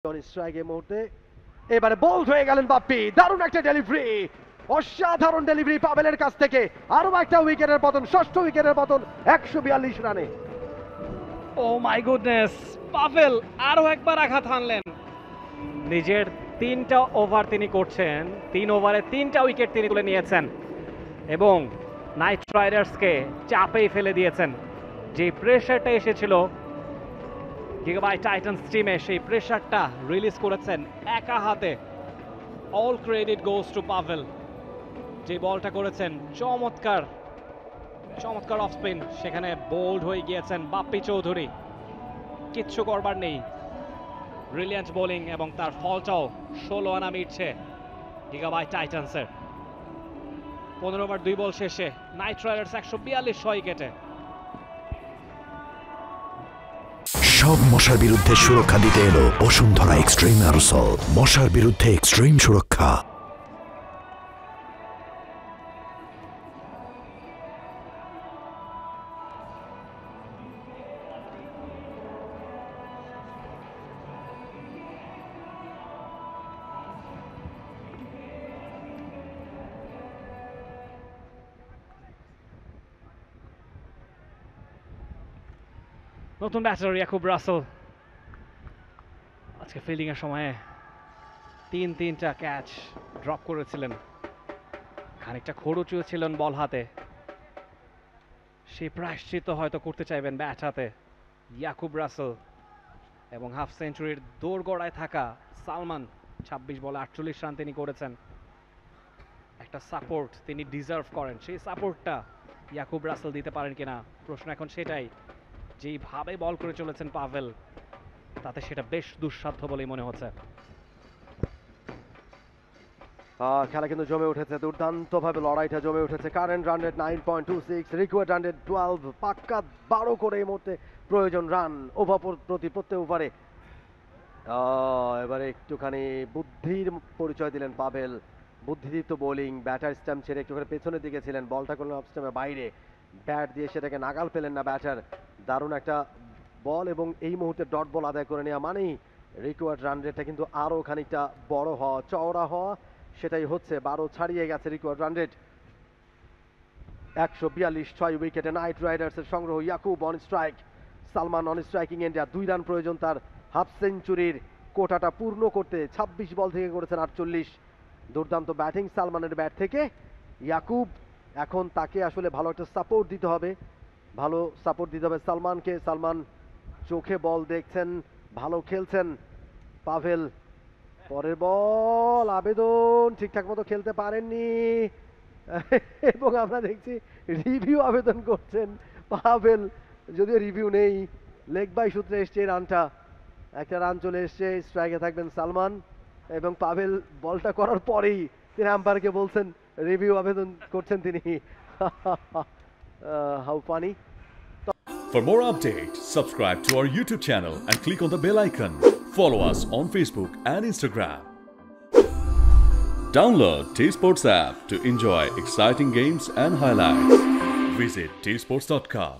Strike এই মুহূর্তে এবারে বোল্ড হয়ে গেলেন বাপ্পি, দারুণ একটা ডেলিভারি, অসাধারণ ডেলিভারি পাভেলের কাছ থেকে। আরো একটা উইকেটের পতন, ষষ্ঠ উইকেটের পতন 142 রানে। ও মাই গুডনেস, পাভেল আরো একবার আঘাত হানলেন। নিজের 3টা ওভার তিনি করছেন, 3 ওভারে 3টা উইকেট তিনি তুলে নিয়েছেন এবং নাইট রাইডার্সকে চাপেই ফেলে দিয়েছেন। যে প্রেশারটা এসেছিল গিগাবাইট টাইটান্স টিমে, সেই প্রেশারটা রিলিজ করেছেন একা হাতে। All credit goes to Pavel. যে বলটা করেছেন চমৎকার চমৎকার অফ স্পিন, সেখানে বোল্ড হয়ে গিয়েছেন বাপ্পি চৌধুরী। কিচ্ছু করবার নেই, ব্রিলিয়ান্ট বোলিং এবং তার ফলটাও 16 আনা মিটছে গিগাবাইট টাইটান্সের। 15 ওভার 2 বল শেষে নাইট রাইডার্স 142 উইকেটে। সব মশার বিরুদ্ধে সুরক্ষা দিতে এলো বসুন্ধরা এক্সট্রিম অ্যারোসল, মশার বিরুদ্ধে এক্সট্রিম সুরক্ষা। নতুন ব্যাটার ইয়াকুব রাসেল আজকে ফিল্ডিং এর সময়ে 3টা ক্যাচ ড্রপ করেছিলেন, খানিকটা খরচও ছিলেন বল হাতে। সেই প্রায়শ্চিত্ত হয়তো করতে চাইবেন ব্যাট হাতে ইয়াকুব রাসেল। এবং হাফ সেঞ্চুরির দোরগড়ায় থাকা সালমান 26 বলে 48 রান তিনি করেছেন। একটা সাপোর্ট তিনি ডিজার্ভ করেন, সেই সাপোর্টটা ইয়াকুব রাসেল দিতে পারেন কিনা প্রশ্ন এখন সেটাই। যেইভাবে বল করে চলেছেন পাভেল, তাতে সেটা বেশ দুঃসাধ্য বলেই মনে হচ্ছে। খেলা কিন্তু জমে উঠেছে, দুর্দান্ত ভাবে লড়াইটা জমে উঠেছে। Current run rate 9.26, required run rate 12, পাক্কা 12 করে এই মুহূর্তে প্রয়োজন রান ওভার প্রতি প্রত্যেক ওভারে। এবারে একটুখানি বুদ্ধির পরিচয় দিলেন পাভেল, বুদ্ধিদীপ্ত বোলিং। ব্যাটার স্ট্যাম্প ছেড়ে একটুখানি পেছনের দিকে ছিলেন, বলটা করলেন অফ স্ট্যাম্পের বাইরে, ব্যাট দিয়ে সেটাকে নাগাল পেলেন না ব্যাটার। দারুণ একটা বল এবং এই মুহূর্তে ডট বল আদায় করে নেওয়া মানেই রিকোয়ার্ড রান রেটটা কিন্তু আরও খানিকটা বড় হওয়া, চওড়া হওয়া, সেটাই হচ্ছে। 12 ছাড়িয়ে গেছে রিকোয়ার্ড রান রেট। 142, 6 উইকেটে নাইট রাইডার্সের সংগ্রহ। Yakub on strike, Salman on striking এন্ডে। 2 রান প্রয়োজন তার হাফ সেঞ্চুরির কোটাটা পূর্ণ করতে। 26 বল থেকে করেছেন 48। দুর্দান্ত ব্যাটিং সালমানের ব্যাট থেকে। ইয়াকুব, এখন তাকে আসলে ভালো একটা সাপোর্ট দিতে হবে, ভালো সাপোর্ট দিতে হবে সালমানকে। সালমান চোখে বল দেখছেন, ভালো খেলছেন। পাভেল পরের বল, আবেদন, ঠিকঠাক মতো খেলতে পারেননি এবং আমরা দেখছি রিভিউ আবেদন করছেন পাভেল, যদিও রিভিউ নেই। লেগ বাই সূত্রে এসছে এই রানটা, একটা রান চলে এসছে। স্ট্রাইকে থাকবেন সালমান এবং পাভেল বলটা করার পরেই তিনি আম্পায়ারকে বলছেন রিভিউ আবেদন করছেন তিনি। How funny. For more updates, subscribe to our YouTube channel and click on the bell icon. Follow us on Facebook and Instagram. Download T-Sports app to enjoy exciting games and highlights. Visit tsports.com.